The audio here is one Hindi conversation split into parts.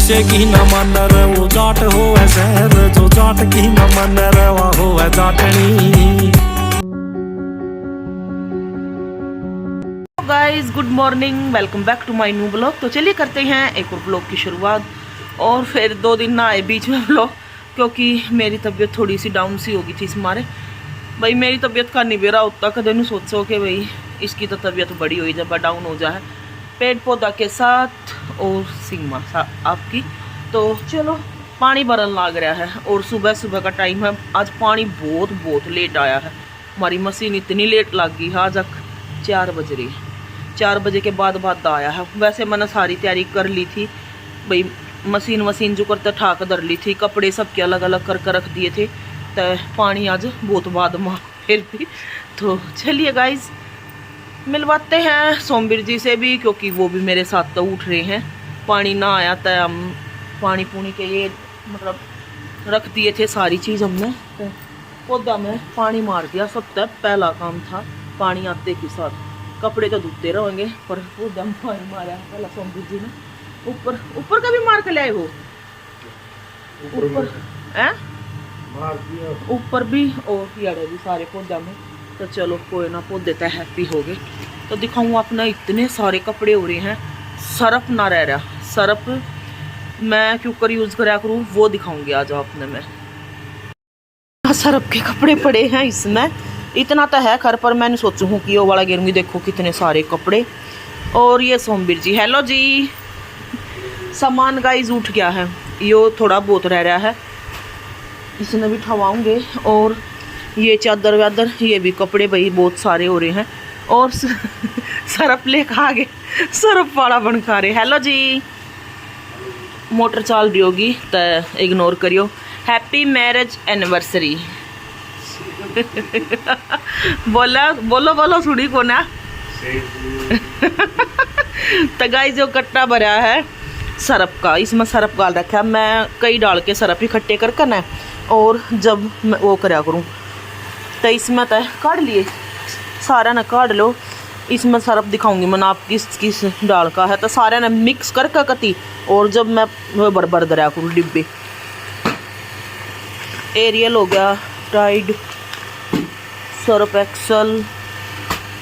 किसे की न मन रे वो जाट हो शहर जो जाट की न मन रे वह हो जाटनी। Guys good morning, welcome back to my new blog. तो चलिए करते हैं एक और ब्लॉग की शुरुआत। और फिर 2 दिन ना आए बीच में ब्लॉग, क्योंकि मेरी तबीयत थोड़ी सी डाउन सी हो गई थी इस मारे। भाई मेरी तबीयत का नहीं बेरा होता, कदे नहीं सोचो कि भाई इसकी तो तबीयत बड़ी हुई जब डाउन हो जाए पेड़ पौधा के साथ और सिंगमा आपकी। तो चलो पानी भरन लग रहा है और सुबह सुबह का टाइम है। आज पानी बहुत लेट आया है। हमारी मशीन इतनी लेट लग गई है, आज 4 बज रही है। 4 बजे के बाद आया है। वैसे मैंने सारी तैयारी कर ली थी भाई, मशीन जो करते ठाक धर ली थी, कपड़े सबके अलग अलग करके रख दिए थे। तो पानी आज बहुत बाद में फिर भी। तो चलिए गाइज मिलवाते हैं सोमवीर जी से भी, क्योंकि वो भी मेरे साथ तो उठ रहे हैं। पानी ना आया तो हम पानी पूनी के ये मतलब रख दिए थे सारी चीज़ हमने। तो पौधा में पानी मार दिया, सबसे पहला काम था पानी आते के साथ। कपड़े तो धुलते रहेंगे पर वो दम पानी मारा है पहला सोमवीर जी ने। ऊपर का भी मार के लाए हो, ऊपर है ऊपर भी और यारे भी सारे पौधा में। तो चलो कोई ना, पौधे तो हैप्पी हो गए। तो दिखाऊँ अपना इतने सारे कपड़े हो रहे हैं, सरफ ना रह रहा। सरफ मैं क्यों कर यूज़ करा करूँ वो दिखाऊंगी आज आपने। मैं सरफ के कपड़े पड़े हैं इसमें, इतना तो है घर पर। मैंने सोचूँ कि वो वाला गिरूंगी। देखो कितने सारे कपड़े। और ये सोमवीर जी, हेलो जी। सामान गाइस उठ गया है, यो थोड़ा बहुत रह रहा है, इसने भी ठवाऊंगे। और ये चादर वादर, ये भी कपड़े भाई बहुत सारे हो रहे हैं। और सरफ ले खा गए, सरफ वाला बन खा रहे। हेलो जी। मोटर चल रही होगी तो इग्नोर करियो। हैप्पी मैरिज एनिवर्सरी बोलो सुड़ी को ना। तो गाइस जो कट्टा भरा है सरफ का, इसमें सरफ डाल रखा है। मैं कई डाल के सरफ इकट्ठे करके ना, और जब मैं वो करा करूँ तो इसमें तो काट लिए सारा ना, काट लो। इसमें सरफ दिखाऊंगी मैंने आप किस डाल का है। तो सारे ने मिक्स करके कती, और जब मैं भर दरा करूँ डिब्बे। एरियल हो गया, टाइड, सर्फ एक्सल,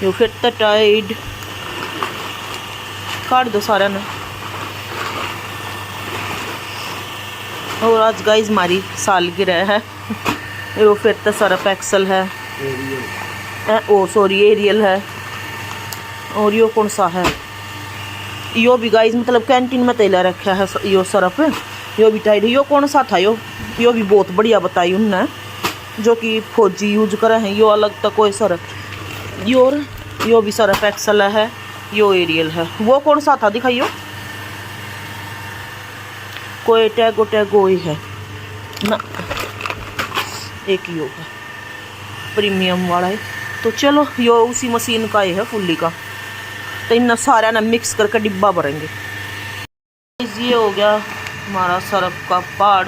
यो फिर तो टाइड, काट दो सारे ने। और आज गाइस हमारी सालगिरह है। यो फिर तो सर्फ एक्सल है, ओ सॉरी एरियल है। और यो कौन सा है, यो भी गाइस मतलब कैंटीन में तेला रखा है यो सरफ। यो भी टाइड है। यो कौन सा था, यो भी बहुत बढ़िया बताई उनने, जो कि फौजी यूज करे हैं। यो अलग तो कोई सरफ। यो भी सरफ एक्सल है, यो एरियल है। वो कौन सा था दिखाइयो, कोई टैगो ही है ना, एक यो है प्रीमियम वाला है। तो चलो यो उसी मशीन का ही है फुल्ली का। तो इन सारा ना मिक्स करके डिब्बा भरेंगे। ये हो गया हमारा सरफ का पाड़,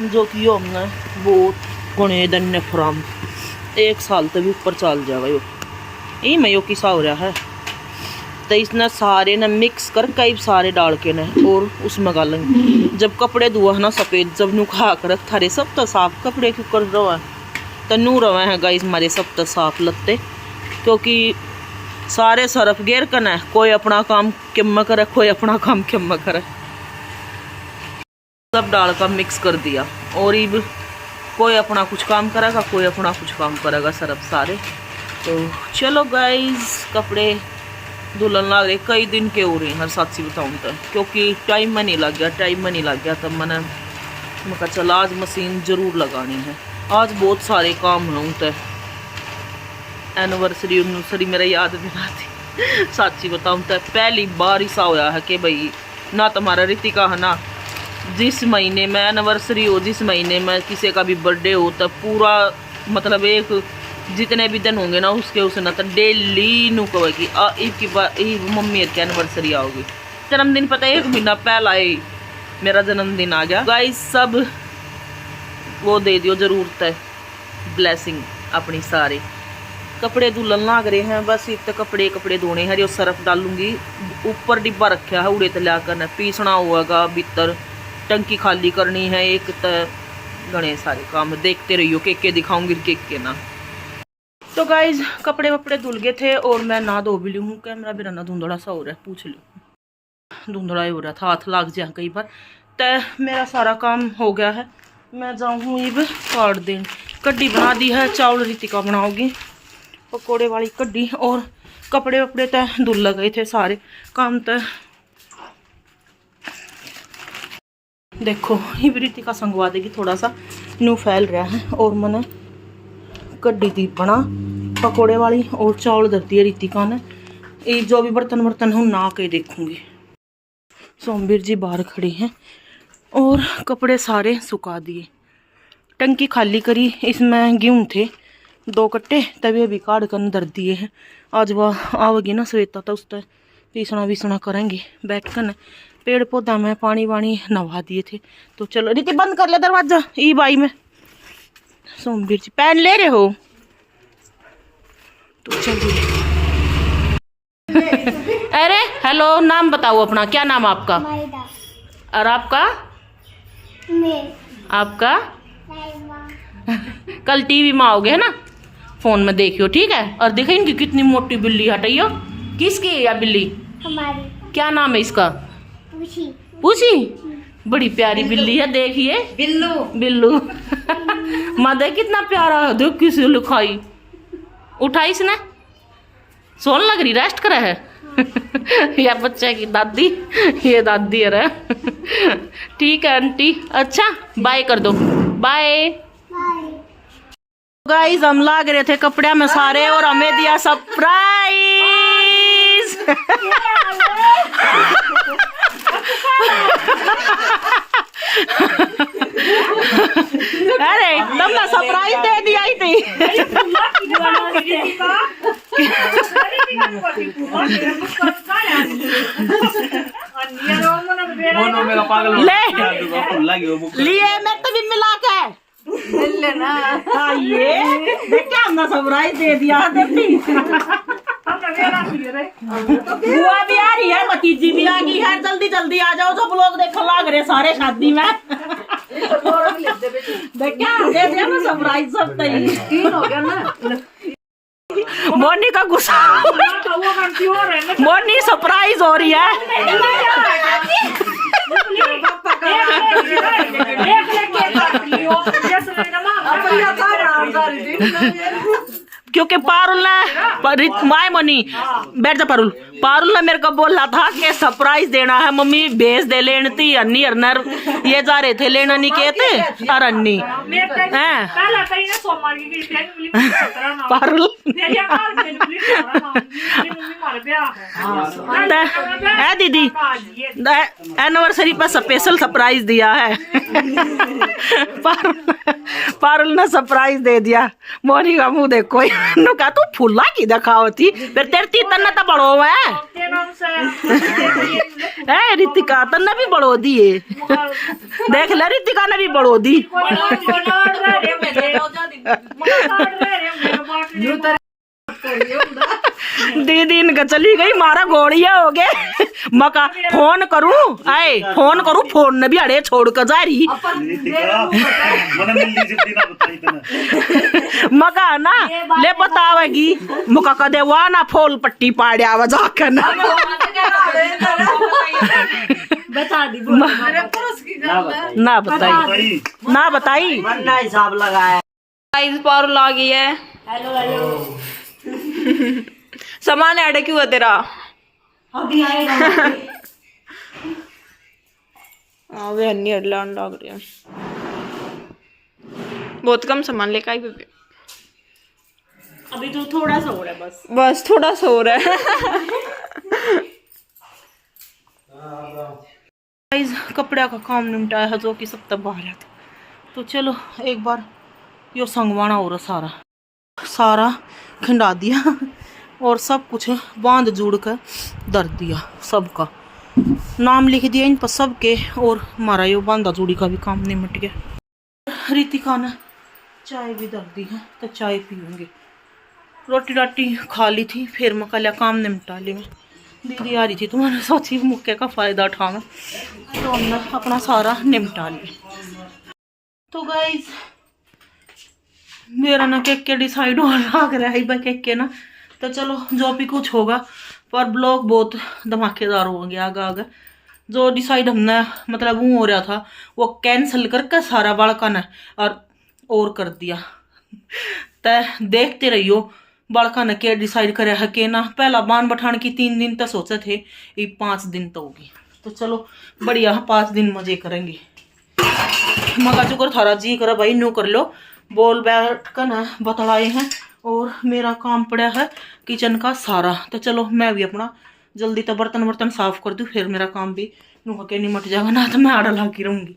जो कि यो हमने बहुत गुणे धन्य फ्राम 1 साल तक भी ऊपर चल जाएगा। यही में यो किसा हो रहा है। तो इसने सारे ने मिक्स कर कई सारे डाल के ने, और उसमें गालेंगे। जब कपड़े धुआ है ना सफ़ेद, जब नू खा कर थारे सब तो साफ कपड़े क्यों कर रहा है। तो नू रवा है गाइस हमारे सब तो साफ लगते, क्योंकि सारे सरफ गेर कर है। कोई अपना काम किम करे, कोई अपना काम किम करे। सब डाल कर मिक्स कर दिया, और अब कोई अपना कुछ काम करेगा, कोई अपना कुछ काम करेगा सरफ सारे। तो चलो गाइस कपड़े धुलन लग रहे, कई दिन के हो रहे हैं हर साथी बताऊँ तो, क्योंकि टाइम में नहीं लग गया। तब मैंने कहा चल आज मशीन ज़रूर लगानी है। आज बहुत सारे काम हैं। तो एनिवर्सरी मेरा याद नहीं आती साची बताऊँ तो। पहली बार ऐसा होया है कि भाई ना तुम्हारा रितिका है ना, जिस महीने में एनिवर्सरी हो, जिस महीने में किसी का भी बर्थडे हो, तब पूरा मतलब एक जितने भी दिन होंगे ना उसके ना तो डेली नू कहेगी मम्मी की एनिवर्सरी आओगी। जन्मदिन पता है 1 महीना पहला ही मेरा जन्मदिन आ गया। गाइस सब वो दे दियो जरूरत है ब्लेसिंग अपनी सारे। कपड़े धुलन लाग रहे हैं। बस इतने कपड़े धोने हैं, जो सर्फ डालूंगी। ऊपर डिब्बा रखा है उड़े तला करना, पीसना होगा भीतर, टंकी खाली करनी है। एक घने सारे काम देखते रहियो, के दिखाऊंगी के ना। तो गाइज कपड़े वपड़े धुल गए थे और मैं ना धो भी ली हूँ। कैमरा भी ना धुंधला सा हो रहा है, पूछ लो धुंधला ही हो रहा था, हाथ लग जाए कई बार। तो मेरा सारा काम हो गया है, मैं जाऊँ अब काट दें। कड्डी बना दी है, चावल रितिका बनाओगी, पकौड़े वाली कड्डी। और कपड़े वपड़े तो धुल लग गए थे सारे काम। तो देखो ये रितिका संगवा देगी, थोड़ा सा न्यू फैल रहा है। और मैंने कड्डी दी बना पकौड़े वाली और चावल धरती है रितिका ने। ये जो भी बर्तन वर्तन हूँ ना के देखूंगी। सोमवीर जी बाहर खड़े हैं और कपड़े सारे सुखा दिए। टंकी खाली करी, इसमें गेहूँ थे 2 कट्टे, तभी अभी काट कर धर दिए हैं। आज वह आवेगी ना श्वेता, तो उसका पीसना वीसना करेंगे बैठ कर। पेड़ पौधा में पानी वानी नवा दिए थे। तो चलो रीति बंद कर ले दरवाजा। ई बाई में सोमवीर जी पैन ले रहे हो तो चलिए। अरे हेलो, नाम बताओ अपना, क्या नाम आपका? और आपका? आपका? कल टीवी में आओगे है ना, फोन में देखियो, ठीक है? और देखो इनकी कितनी मोटी बिल्ली, हटाइयो। किसकी है या बिल्ली? हमारी। क्या नाम है इसका? पूछी। पूछी? बड़ी प्यारी बिल्ली है, देखिए बिल्लू। बिल्लू मदे कितना प्यारा है, देख किसी लिखाई उठाई इसने, सोन लग रही, रेस्ट करे है। या बच्चे की दादी, ये दादी है। ठीक है आंटी, अच्छा बाय कर दो, बाय। गाइस हम लाग रहे थे कपड़े में सारे और हमें दिया सरप्राइज। अरे तुमने सरप्राइज दे दिया ही थी। लिए मैं तो भी मिला के लेना। ये क्या हमने सरप्राइज दे दिया। बुआ भी आ रही है, भतीजी भी आ गई है, जल्दी जल्दी आ जाओ, सब लोग देखो लाग रहे सारे शादी में। क्या दे दिया ना सरप्राइज, सब तैयार हो गया ना। मोनी का गुस्सा, मोनी सरप्राइज हो रही है। क्योंकि पारुल ने माय मनी बैठ जा पारुल, पारुल ने मेरे को बोला था कि सरप्राइज देना है, मम्मी भेज दे लेनी थी। अन्नी अर्नर ये जा रहे थे लेना नहीं कहते और अन्नी हैं पारुल है दीदी एनिवर्सरी पर स्पेशल सरप्राइज दिया है। पारुल ने सरप्राइज दे दिया। मोनी का मुंह देखो, कहा तू फुल्ला की दिखावती, फिर तेरे तीतन तो बड़ो है। रितिका तन्ने भी बढ़ो दिए, देख ले रितिका ने भी बढ़ो दी। दीदी इनका चली गई, मारा गोड़िया हो गए। मका फोन करूं, आए फोन करूं, फोन ने भी अड़े छोड़ कर जा रही। मका ना ले बतावेगी, मुका कदे वहाँ ना फोल पट्टी पाड़िया जाकर ना ना बताई ना बताई हिसाब लगाया। पारुल आ गई है। Hello hello. सामान ऐड क्यों है तेरा? अभी आएगा। वे अन्नी अडलान लग रही है, बहुत कम सामान लेकर आई बेबी। अभी तो थोड़ा सा हो रहा है, बस थोड़ा सा हो रहा है। गाइस कपड़ा का काम निपटाया है, जो कि सब तब बाहर था। तो चलो एक बार यो संगवाना हो रहा, सारा खिंडा दिया और सब कुछ बांध जुड़ कर धर दिया। सबका नाम लिख दिया इन पर सबके, और हमारा यो बांधा जुड़ी का भी काम निपट गया। रितिका ने चाय भी धर दी है, तो चाय पीऊंगे। रोटी राटी खा ली थी, फिर मैं कल काम निपटा ली। मैं दीदी आ रही थी तो मैंने सोची मौके का फ़ायदा उठाना, तो हमने अपना सारा निपटा लिया। तो गाइज मेरा ना केक के डिसाइड हो लग रहा है भाई केक के ना, तो चलो जो भी कुछ होगा, पर ब्लॉग बहुत धमाकेदार हो गया। आगे जो डिसाइड हमने मतलब वो हो रहा था वो कैंसिल करके सारा बालका ने और कर दिया। तो देखते रहियो बालका ने क्या डिसाइड करे है कि ना। पहला बान बठान की 3 दिन तक सोचे थे, ये 5 दिन तो होगी। तो चलो बढ़िया 5 दिन मजे करेंगे। मगा चुकर थारा जी करे भाई न्यू कर लो, बोल बैठ कर ना बतलाए हैं। और मेरा काम पड़ा है किचन का सारा, तो चलो मैं भी अपना जल्दी तो बर्तन साफ कर दूँ, फिर मेरा काम भी नुका के निमट जाएगा, ना तो मैं आड़ा लागी रहूँगी।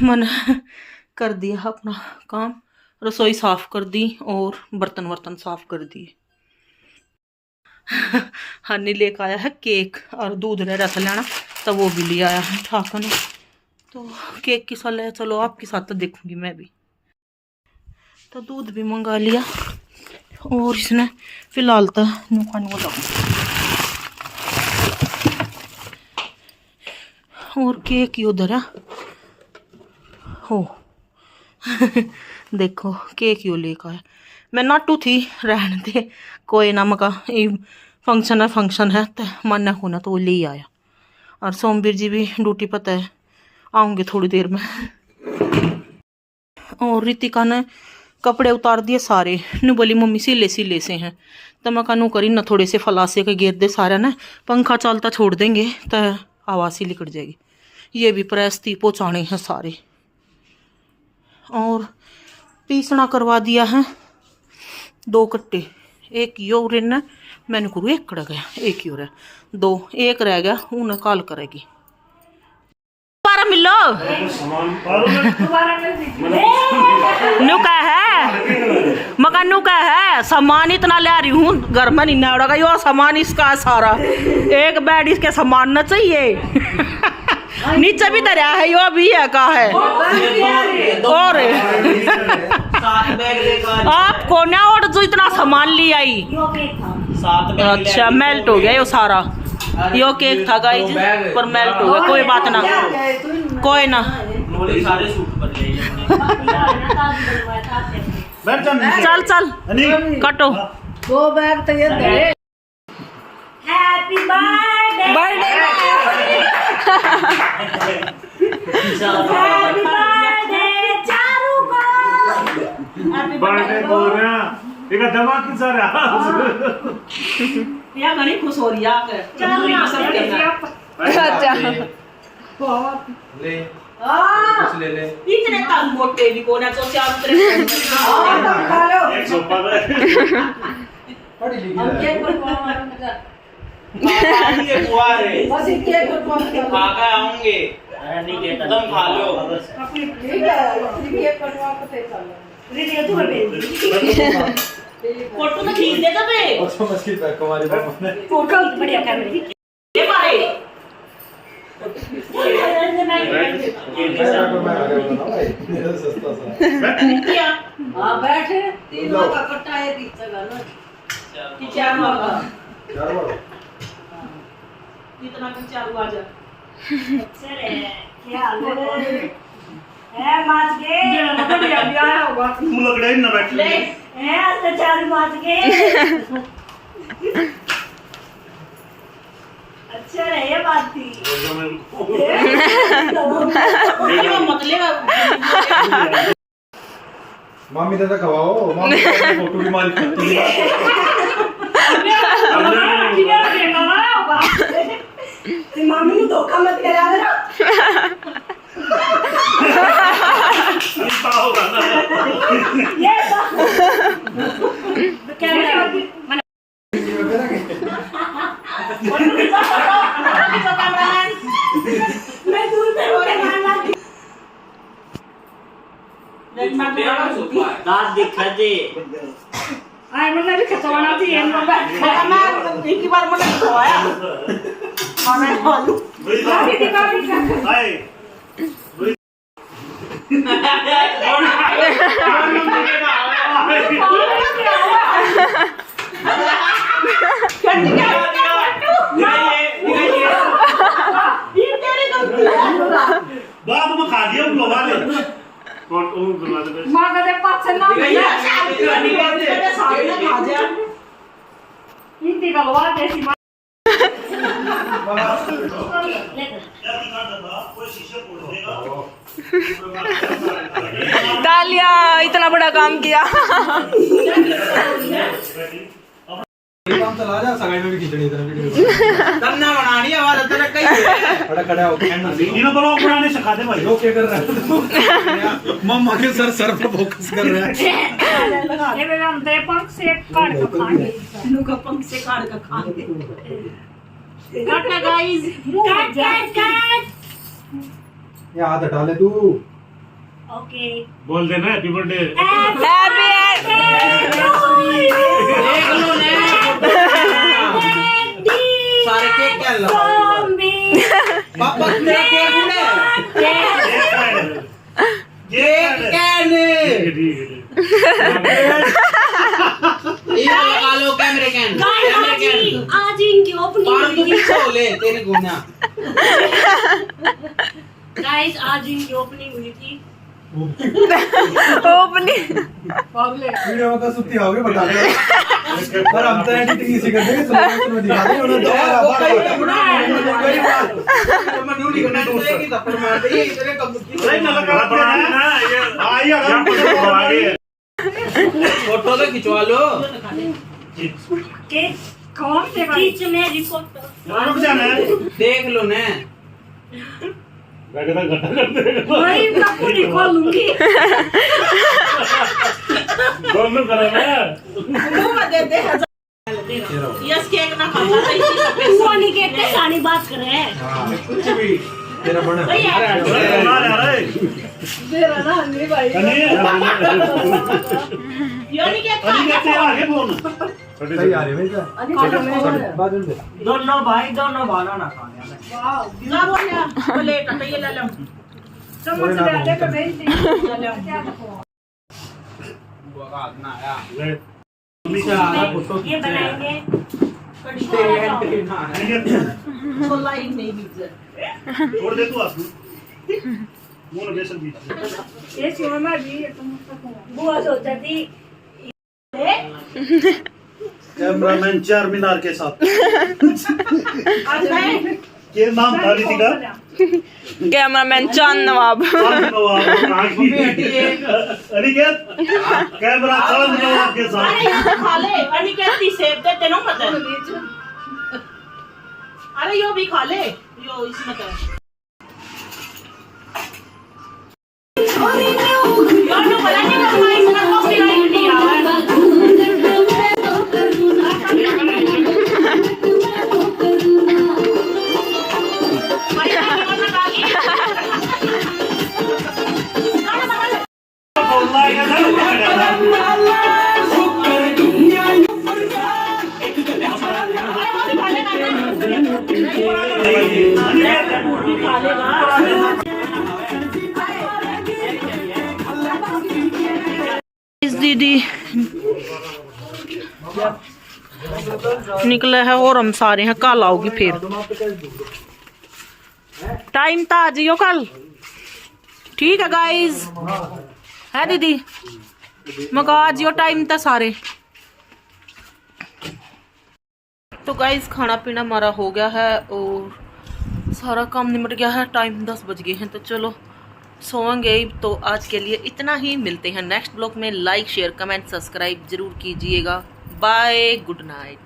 मन कर दिया अपना काम, रसोई साफ कर दी और बर्तन साफ कर दिए। हनी लेकर आया है केक और दूध रह रहा था लेना, तो वो भी ले आया है ठाकन। तो केक की सलाह चलो आपके साथ तो देखूंगी मैं भी। तो दूध भी मंगा लिया और इसने फिलहाल तो नुका और केक ही उधर है हो। देखो केक यो लेकर आया। मैं नाटू थी रहने दे कोई ना, मका फंक्शन है तो माना होना तो वो ले आया। और सोमवीर जी भी ड्यूटी पता है आऊँगे थोड़ी देर में। और रितिका ने कपड़े उतार दिए सारे, नु बोली मम्मी सिले से हैं, तो मैं कहूँ करी ना थोड़े से फलासे के गिर दे सारा ना, पंखा चलता छोड़ देंगे तो आवाज़ ही लिकट जाएगी। ये भी प्रेस थी पहुँचाने हैं सारे। और पीसना करवा दिया है 2 कट्टे, एक यो रेना मैंने करूँ 1 कड़ गया, एक यो रह 2, 1 रह गया उन्हें काल करेगी। मिलो नुका है मकानू का है सामान, इतना ले रही हूँ घर में नहीं ना यो सामान इसका सारा, एक बेड इसके सामान न चाहिए। नीचे भी दरिया है यो भी है का है। और आपको ना और जो इतना सामान ले आई, अच्छा मेल्ट हो गया यो सारा। यो केक था गाइस पर मेल्ट हो गया, कोई बात ना, कोई ना। चल चल कटो 2 बैग तो ये दे। हैप्पी बर्थडे चारू को, बर्थडे बोल रहे हैं एक दिमाग की सारा या घणी खुश हो रही है। अच्छा ले हां कुछ ले इतने तंग मोटे भी कोना तो चार तरह खा लो। एक सोपा में हम केक बनवाना ये बुआ रे बस ये केक बनवाना खाकर आऊंगे नहीं कहता तुम खा लो। ठीक है केक बनवा के चलो दीदी तू भेज फोटो तो खींच दे तबे अच्छा मस्की पे हमारी पापा ने फोटो बढ़िया कर रही ये मारे क्या हां बैठ 3 लोग का कट्टा है पीछे का ना कि 4 लोग का इतना कि चालू आ जा। अच्छा रे क्या हाल है माच के बढ़िया ब्याह होगा तू लगड़े ना बैठ ले है तो चार माच के। अच्छा रे ये बात थी मतलब मामी दादा खवाओ, मामी फोटो की मारी खाती है। मामी ने धोखा मत करा देना। होगा ना ये कैमरा मैं दूर से होके मारना दांत दिखा दे आई मैंने भी खतवाना थी ये मैं एक ही बार मैंने खवाया खाना खालू काफी दिखा आए बाद में खा लिया लोगा ले कौन बुला दे मां कदे पाछे ना हिंदी का लोगा देसी तालिया, इतना बड़ा काम किया। काम चला जा सगाई में भी खिचड़ी इधर वीडियो तन्ना बनानी आवाज तेरा कहीं खड़ा खड़ा हो इन्हों तो लोग बनाने सिखा दे भाई लोग क्या कर रहा है मम्मा के सर पर फोकस कर रहा है ये वे हम दे पंख से काट के खाएंगे नु का पंख से काट के खाएंगे। कट गाइस कट ये हाथ हटा ले तू ओके बोल देना हैप्पी बर्थडे देख लो ने सारे केक क्या लगाओ पापा तेरा केक ने केक कैने ये लगा लो कैमरे कैन आज इनकी ओपनिंग पान तो पीछे हो ले तेरे गुना गाइस आज इनकी ओपनिंग हुई थी ओपनिंग वीडियो में तो सुत्ती होगे बता दे पर हम तो एडिटिंग इसी कर देंगे सुनो दिखा दे उन्हें दो मैं नूली करना की थप्पड़ मार दे ये तेरे कब की नहीं ना लगा ना ये आई आराम से फोटो तो खिंचवा लो के कौन से बीच में रिपोर्टर रुक जाना देख लो ने बैठे तो घटा कर दे मैं इनका पूरी खोलूंगी दोनों करेंगे मुंह में दे दे यस केक ना खाता तो इसी का पैसा सोनी के इतने सारी बात कर रहे हैं हां कुछ भी तेरा बना अरे मेरा ना नहीं भाई कनी योनी के अभी कैसे आगे बोल सही आ रही है भैया बाद में दोनों भाई दोनों भाना ना खाने ना बोलिया प्लेट तो ये ले लो चम्मच ले आते तो भेज दी बुआ ना आया ये बनाएंगे कड़ी छोला ही नहीं बीच छोड़ दे तू आसू मुंह में बेसन बीच ये शिवमा जी तुम बुआ सोचा थी कैमरामैन चारमीनार के साथ आज मैं ये नाम था रीति का कैमरामैन चांद नवाब। अनिकेत कैमरा चांद नवाब के साथ अरे ये खा ले अनिकेत दी सेब देते ना मत अरे यो भी खा ले यो इसमें तो यार तो बड़ा नहीं करना इसमें कॉपीराइट नहीं आ रहा दीदी निकला है और हम सारे हैं कल आओगी फिर टाइम था आ जाइयो कल ठीक है गाइस है दीदी मगा आ जाइयो टाइम था सारे। तो गाइस खाना पीना हमारा हो गया है और सारा काम निमट गया है। टाइम 10 बज गए हैं तो चलो सोएंगे। तो आज के लिए इतना ही, मिलते हैं नेक्स्ट ब्लॉग में। लाइक शेयर कमेंट सब्सक्राइब जरूर कीजिएगा। Bye good night.